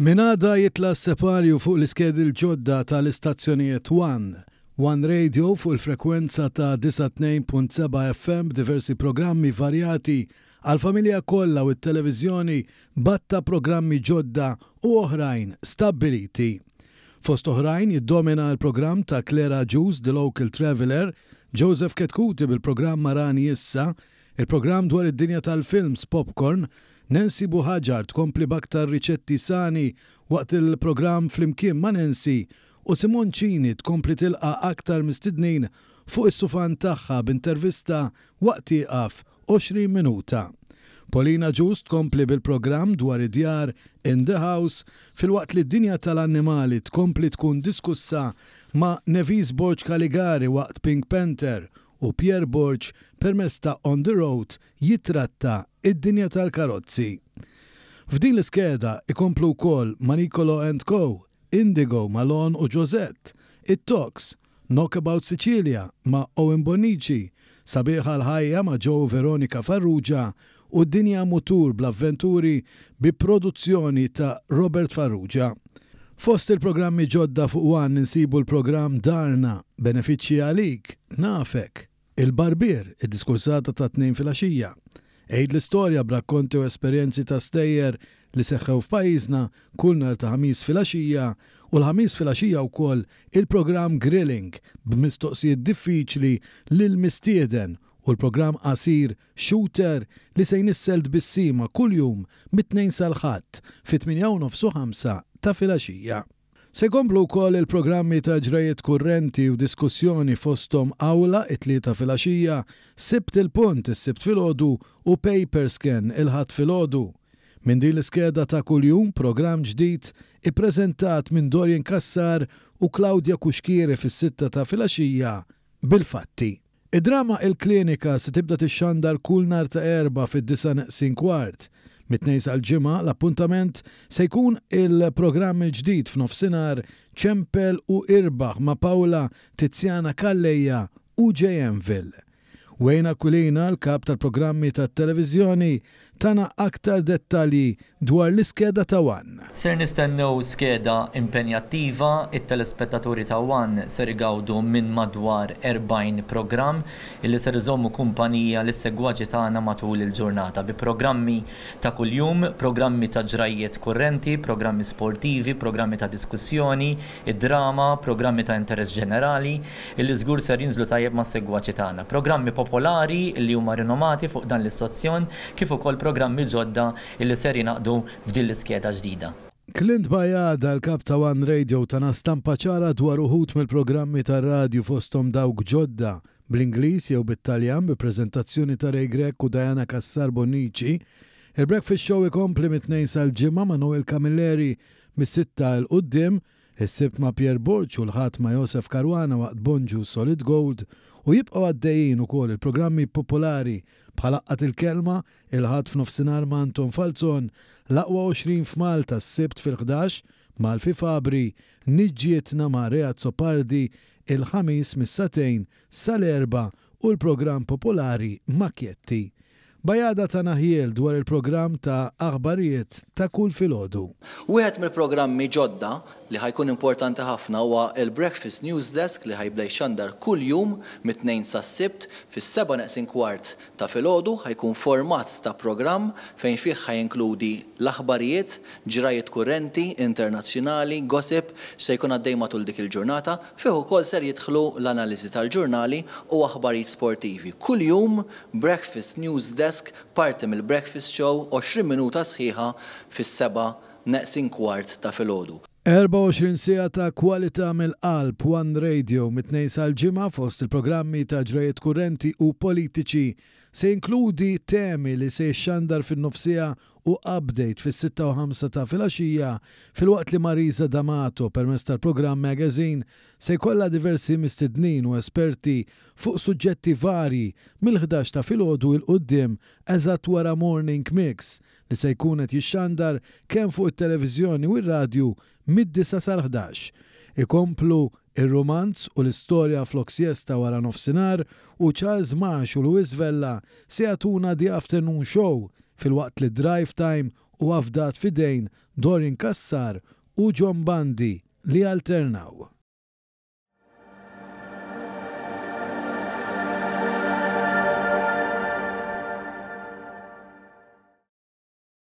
Minada jitla s-separju fuq l-iskedil ġodda tal-istazzjonijiet One Radio fuq il-frekwenza ta' 92.7 FM b'diversi programmi varjati għal-familja kollha u t-televiżjoni batta programmi ġodda u oħrajn stabiliti. Fost oħrajn jiddomina l-programm ta' Clara Juice, The Local Traveler, Joseph Ketkuti bil-programm Marani Issa, il-programm dwar id-dinja tal-films Popcorn, Nancy Buħaġar tkompli baktar riċetti sani waqt il-programm Flimkien ma' Nancy u Simon Ċini tkompli tilqa aktar mistidnin fuq is-sufan tagħha b'intervista waqt jieqaf 20 minuta. Paulina Ġust tkompli bil-programm dwar id-djar In the House fil-waqt li d-dinja tal-annimali tkompli tkun diskussa ma' Nevis Borg Caligari waqt Pink Panther u Pierre Borg permezz ta' On the Road jitratta id-dinja tal-karozzi. F'din l-iskeda ikomplu wkoll ma' Nicolo & Co, Indigo, Malone u Josette, It-Talks, Knockabout Sicilia ma' Owen Bonici, Sabiħa l-ħajja ma' Joe Veronica Farrugia u d-dinja mutur bl-avventuri bi produzzjoni ta' Robert Farrugia. Fost il-programmi ġodda fuq One insibu l-programm Darna, Benefiċċji għalik, Nafek, Il-Barbier, id-diskursata ta' 2 filgħaxija. Ejd l-istorja b'rakkonti u esperjenzi ta' stejjer li seħħew f'pajjiżna kull nhar ta' ħamis filgħaxija u l-ħamis filgħaxija wkoll il-programm Grilling b'mistoqsijiet diffiċli lil mistieden u l-programm qasir Shooter li se jnisseld bis-sima kuljum mit-2 sal-ħadd fit-8:30 u 5 ta' filgħaxija. Se jkomplu wkoll il-programmi ta' ġrajiet kurrenti u diskussjoni fosthom Awla it-3 filgħaxija, Sibt il-Punt is-Sibt filgħodu u Paper Scan il-Ħadd filgħodu. Min din l-iskeda ta' kuljum programm ġdid ippreżentat minn Dorien Kassar u Claudia Kuxkieri fis-6 ta' filgħaxija bil-fatti. Id-drama Il-Klinika se tibda tixxandar kull nhar ta' erba' fid-9:15. Mit-2 sal-ġimgħa l-appuntament se jkun il-programm il-ġdid f'nofsinhar Ċempel u Irbaħ ma' Pawla Tiziana Kalleja u JMville. Wejna Kulina, l-kap tal-programmi tat-televiżjoni, tana aktar dettalji dwar l-iskeda ta' One. Ser nistennew skeda impenjattiva, it-telespettaturi ta' One ser igawdu minn madwar 40 programm illi ser iżommu kumpanija lis-segwaġi tagħna matul il-ġurnata bi programmi ta' kuljum, programmi ta' ġrajiet kurrenti, programmi sportivi, programmi ta' diskussjoni, id-drama, programmi ta' interess ġenerali illi żgur ser jinżlu tajjeb mas-segwaġi tagħna. Programmi popolari illi huma rinomati fuq dan l-istazzjon kif ukoll programmi ġodda illi ser jinaqdu f'din l-iskeda ġdida. Clint Bajada, l-kap ta' One Radio, tana stampa ċara dwar uħud mill-programmi ta' radju fosthom dawk ġodda bl-Ingliż jew bit-Taljan bi preżentazzjoni ta' Ray Grek u Diana Kassar Bonici. Il-Breakfast Show ikompli mit-2 sal-ġimgħa ma' Noel Camilleri mis-6 l qudiem, is-Sibt ma' Pierre Borg u l-Ħadd ma' Joseph Karwana waqt Bonġu Solid Gold u jibqgħu għaddejjin ukoll il-programmi popolari bħal Laqqat il-Kelma, il-Ħadd f'nofsinhar ma' Anton Falzon, l-Aqwa 20 f'Malta s-Sibt fil-11 Malfi Fabri, Niġġietna ma' Reat Sopardi il-ħamis mis-2 sal-4 u l-programm popolari Makjetti. Bajada ta' naħjel dwar il-programm ta' aħbarijiet ta' kull filgħodu. Wieħed mill-programmi ġodda li ħajkun importanti ħafna huwa il-Breakfast News Desk li ħajbda jxandar kull jum mit-2 sas-Sibt fis-7:15 ta' filgħodu ħajkun format ta' programm fejn fih ħajinkludi l-aħbarijiet, ġrajiet kurrenti, internazzjonali, gossip se jkun għaddej matul dik il-ġurnata, fih ukoll ser jidħlu l-analiżi tal-ġurnali u aħbarijiet sportivi. Kull jum Breakfast News Desk parti mill-Breakfast Show 20 minuta sħiħa fis-7:15 ta' filgħodu. 24 sija ta' kwalità mill-qalb One Radio mit-2 sal-ġimgħa fost il-programmi ta' ġrajiet kurrenti u politiċi se inkludi temi li se jxandar fin-nofsija u update fis-6 u 5 ta' filgħaxija filwaqt li Marisa D'Amato permezz tal-programm Magazine se jkollha diversi mistednin u esperti fuq suġġetti vari mill-11 ta' filgħodu il qudiem eżatt wara Morning Mix li se jkun qed jixxandar kemm fuq it-televiżjoni u r-radju mid-9 sal-11. Ikomplu ir-romanz u l-istorja flok siesta wara nofsinhar u Charles Marsh u Luis Vella se jagħtuna The Afternoon Show fil-waqt li Drive Time u għafdat fidejn Dorin Kassar u John Bandi li alternaw.